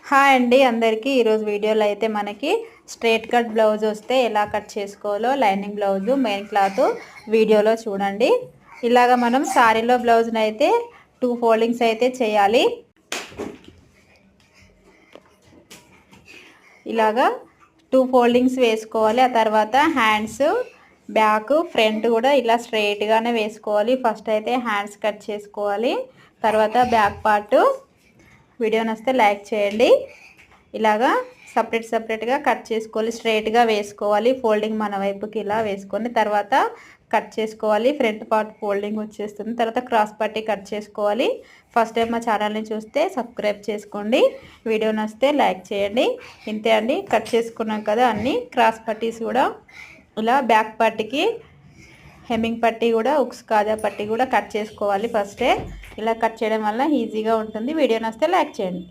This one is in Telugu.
హాయ్ అండి అందరికీ ఈరోజు వీడియోలో అయితే మనకి స్ట్రైట్ కట్ బ్లౌజ్ వస్తే ఎలా కట్ చేసుకోవాలో లైనింగ్ బ్లౌజ్ మెయిన్ క్లాత్ వీడియోలో చూడండి. ఇలాగ మనం సారీలో బ్లౌజ్ని అయితే 2 ఫోల్డింగ్స్ అయితే చేయాలి. ఇలాగా 2 ఫోల్డింగ్స్ వేసుకోవాలి. ఆ తర్వాత హ్యాండ్స్ బ్యాక్ ఫ్రంట్ కూడా ఇలా స్ట్రైట్గానే వేసుకోవాలి. ఫస్ట్ అయితే హ్యాండ్స్ కట్ చేసుకోవాలి, తర్వాత బ్యాక్ పార్ట్. వీడియో నచ్చితే లైక్ చేయండి. ఇలాగా సపరేట్గా కట్ చేసుకోవాలి, స్ట్రైట్గా వేసుకోవాలి. ఫోల్డింగ్ మన వైపుకి ఇలా వేసుకొని తర్వాత కట్ చేసుకోవాలి. ఫ్రంట్ పార్ట్ ఫోల్డింగ్ వచ్చేస్తుంది. తర్వాత క్రాస్ పట్టీ కట్ చేసుకోవాలి. ఫస్ట్ టైం మా ఛానల్ని చూస్తే సబ్స్క్రైబ్ చేసుకోండి. వీడియో నచ్చితే లైక్ చేయండి. ఇంతే అండి, కట్ చేసుకున్నాం కదా అన్నీ. క్రాస్ పట్టీస్ కూడా ఇలా బ్యాక్ పట్టీకి హెమ్మింగ్ పట్టీ కూడా ఉక్స్ కాజా పట్టీ కూడా కట్ చేసుకోవాలి ఫస్టే. ఇలా కట్ చేయడం వల్ల ఈజీగా ఉంటుంది. వీడియో నచ్చితే లైక్ చేయండి.